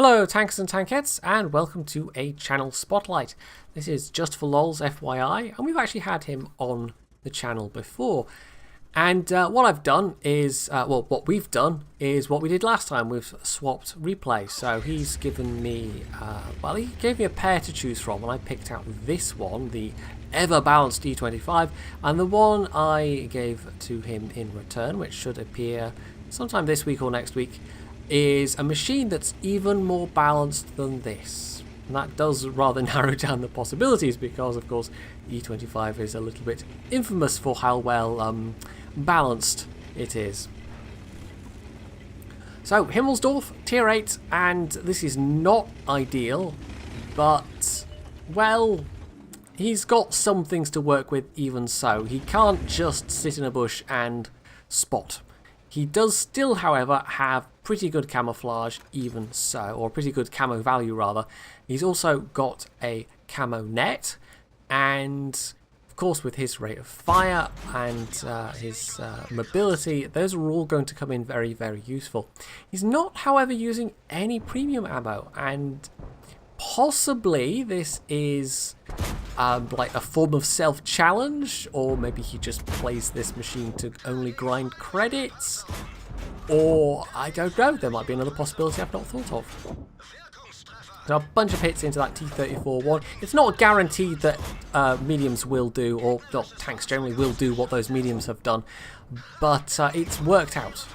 Hello tankers and tankettes, and welcome to a channel spotlight. This is just for lols FYI, and we've actually had him on the channel before. And what I've done is, what we've done is what we did last time. We've swapped replay. So he's given me, he gave me a pair to choose from, and I picked out this one, the ever-balanced E25, and the one I gave to him in return, which should appear sometime this week or next week, is a machine that's even more balanced than this. And that does rather narrow down the possibilities because, of course, E25 is a little bit infamous for how well balanced it is. So, Himmelsdorf, tier 8, and this is not ideal, but, well, he's got some things to work with even so. He can't just sit in a bush and spot. He does still, however, have pretty good camouflage even so, or pretty good camo value rather. He's also got a camo net, and of course with his rate of fire and his mobility, those are all going to come in very, very useful. He's not, however, using any premium ammo, and possibly this is like a form of self-challenge, or maybe he just plays this machine to only grind credits, or I don't know, there might be another possibility I've not thought of. So a bunch of hits into that T-34-1. It's not guaranteed that mediums will do, or tanks generally will do what those mediums have done, but it's worked out.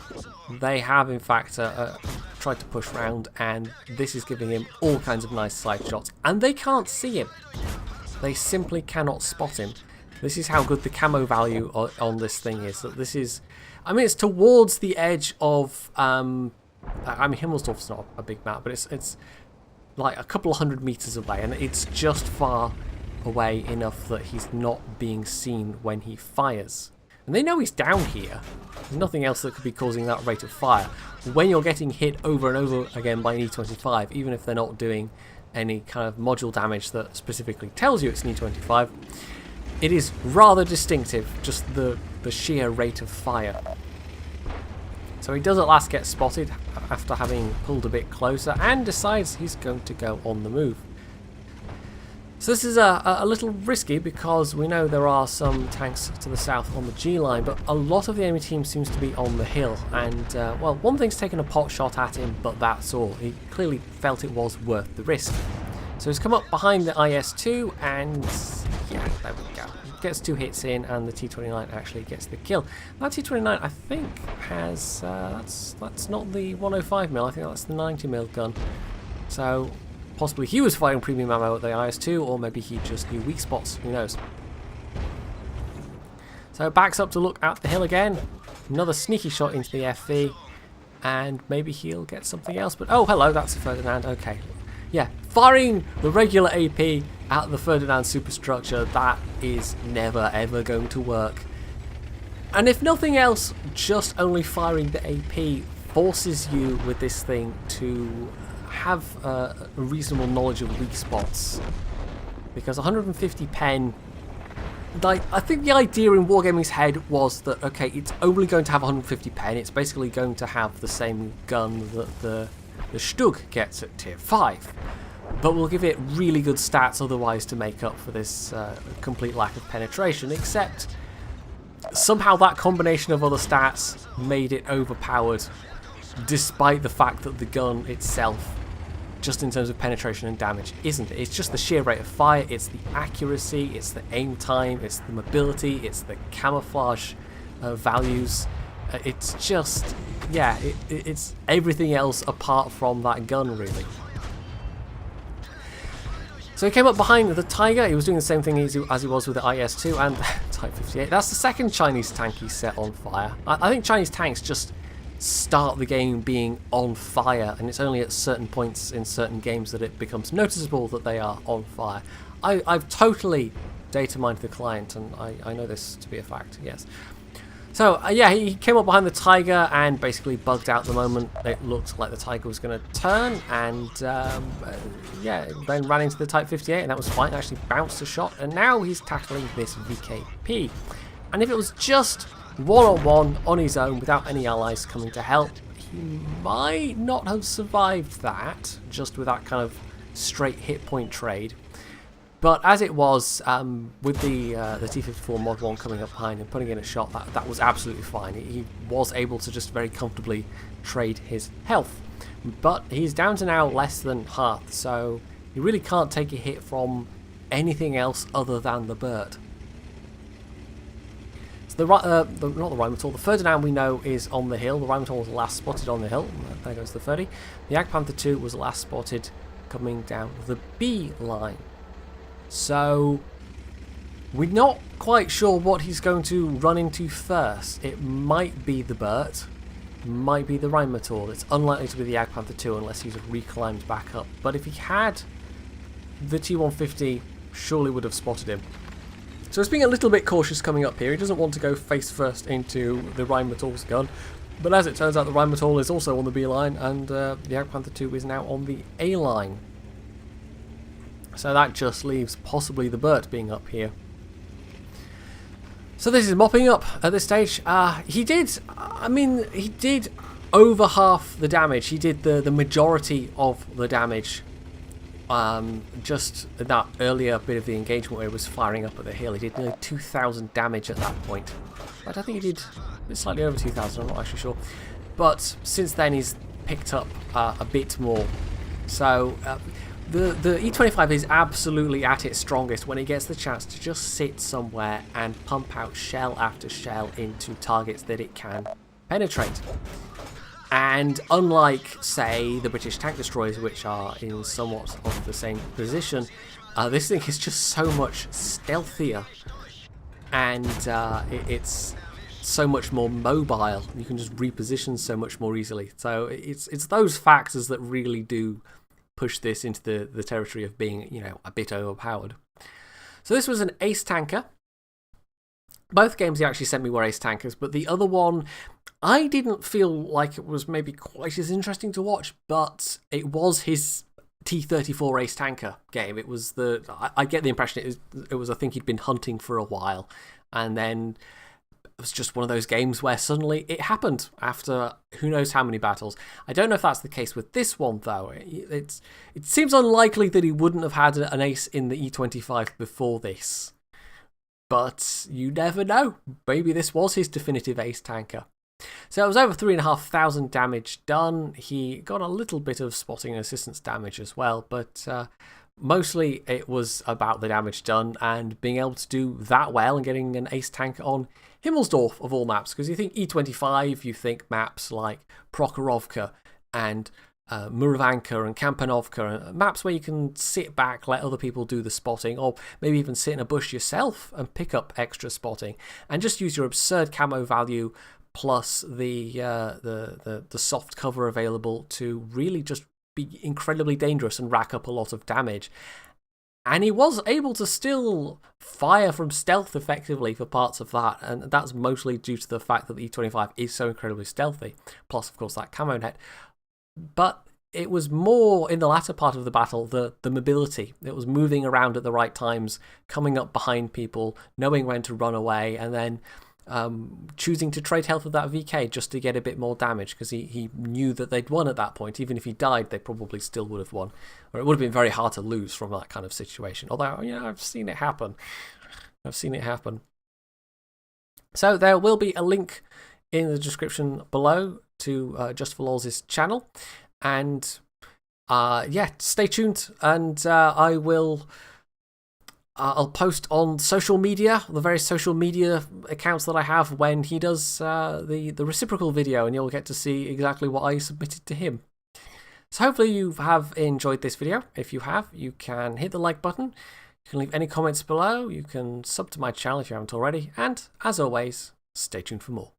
They have in fact tried to push round, and this is giving him all kinds of nice side shots, and they can't see him. They simply cannot spot him. This is how good the camo value on this thing is. That this is, I mean, it's towards the edge of, I mean, Himmelsdorf's not a big map, but it's like a couple of 100 meters away, and it's just far away enough that he's not being seen when he fires. And they know he's down here. There's nothing else that could be causing that rate of fire. When you're getting hit over and over again by an E25, even if they're not doing any kind of module damage that specifically tells you it's an E25, it is rather distinctive, just the sheer rate of fire. So he does at last get spotted after having pulled a bit closer, and decides he's going to go on the move. So this is a little risky because we know there are some tanks to the south on the G line, but a lot of the enemy team seems to be on the hill, and well, one thing's taken a pot shot at him, but that's all. He clearly felt it was worth the risk. So he's come up behind the IS-2, and yeah, there we go. Gets 2 hits in, and the T-29 actually gets the kill. That T-29, I think, has that's not the 105mm. I think that's the 90mm gun. So possibly he was firing premium ammo at the IS-2, or maybe he just knew weak spots. Who knows? So backs up to look at the hill again. Another sneaky shot into the FV, and maybe he'll get something else. But oh, hello, that's a Ferdinand. Okay, yeah, firing the regular AP at the Ferdinand superstructure, that is never ever going to work. And if nothing else, just only firing the AP forces you with this thing to have a reasonable knowledge of weak spots, because 150 pen, like, I think the idea in Wargaming's head was that, okay, it's only going to have 150 pen, it's basically going to have the same gun that the Stug gets at tier 5, but we'll give it really good stats otherwise to make up for this complete lack of penetration, except somehow that combination of other stats made it overpowered, despite the fact that the gun itself, just in terms of penetration and damage, isn't. It's just the sheer rate of fire, it's the accuracy, it's the aim time, it's the mobility, it's the camouflage values. It's just, yeah, it's everything else apart from that gun, really. So he came up behind the Tiger. He was doing the same thing as he was with the IS-2 and Type 58. That's the second Chinese tank he set on fire. I think Chinese tanks just start the game being on fire, and it's only at certain points in certain games that it becomes noticeable that they are on fire. I've totally data mined the client, and I know this to be a fact, yes. So yeah, he came up behind the Tiger and basically bugged out the moment it looked like the Tiger was going to turn, and yeah, then ran into the Type 58, and that was fine. Actually bounced a shot, and now he's tackling this VKP. And if it was just one-on-one on his own without any allies coming to help, he might not have survived that, just with that kind of straight hit point trade. But as it was, with the T-54 Mod 1 coming up behind and putting in a shot, that was absolutely fine. He was able to just very comfortably trade his health. But he's down to now less than half, so he really can't take a hit from anything else other than the bird. So not the Rheinmetall, the Ferdinand we know is on the hill. The Rheinmetall was last spotted on the hill. There goes the 30. The Jagdpanther 2 was last spotted coming down the B line. So we're not quite sure what he's going to run into first. It might be the Burt, might be the Rheinmetall. It's unlikely to be the Jagdpanther 2 unless he's reclimbed back up. But if he had, the T150 surely would have spotted him. So he's being a little bit cautious coming up here. He doesn't want to go face first into the Rheinmetall's gun. But as it turns out, the Rheinmetall is also on the B line, and the Jagdpanther 2 is now on the A line. So that just leaves possibly the Burt being up here. So this is mopping up at this stage. He did over half the damage. He did the majority of the damage. Just in that earlier bit of the engagement where he was firing up at the hill. He did nearly 2,000 damage at that point. I don't think he did slightly over 2,000, I'm not actually sure. But since then he's picked up a bit more. So the E25 is absolutely at its strongest when it gets the chance to just sit somewhere and pump out shell after shell into targets that it can penetrate. And unlike, say, the British tank destroyers, which are in somewhat of the same position, this thing is just so much stealthier, and it's so much more mobile. You can just reposition so much more easily. So it's those factors that really do push this into the territory of being, you know, a bit overpowered. So this was an ace tanker. Both games he actually sent me were ace tankers, but the other one I didn't feel like it was maybe quite as interesting to watch, but it was his T-34 ace tanker game. It was I get the impression it was I think he'd been hunting for a while, and then it was just one of those games where suddenly it happened after who knows how many battles. I don't know if that's the case with this one, though. It seems unlikely that he wouldn't have had an ace in the E25 before this. But you never know. Maybe this was his definitive ace tanker. So it was over 3,500 damage done. He got a little bit of spotting and assistance damage as well, but mostly it was about the damage done and being able to do that well and getting an ace tanker on Himmelsdorf of all maps. Because you think E25, you think maps like Prokhorovka and Muravanka and Kampanovka, maps where you can sit back, let other people do the spotting, or maybe even sit in a bush yourself and pick up extra spotting and just use your absurd camo value plus the soft cover available to really just be incredibly dangerous and rack up a lot of damage. And he was able to still fire from stealth effectively for parts of that, and that's mostly due to the fact that the E25 is so incredibly stealthy, plus of course that camo net. But it was more in the latter part of the battle, the mobility. It was moving around at the right times, coming up behind people, knowing when to run away, and then choosing to trade health with that VK just to get a bit more damage, because he knew that they'd won at that point. Even if he died, they probably still would have won. Or it would have been very hard to lose from that kind of situation. Although, you know, I've seen it happen. So there will be a link in the description below to Just for Lols' channel. And yeah, stay tuned, and I'll post on social media, the various social media accounts that I have, when he does the reciprocal video, and you'll get to see exactly what I submitted to him. So hopefully you have enjoyed this video. If you have, you can hit the like button, you can leave any comments below, you can sub to my channel if you haven't already, and as always, stay tuned for more.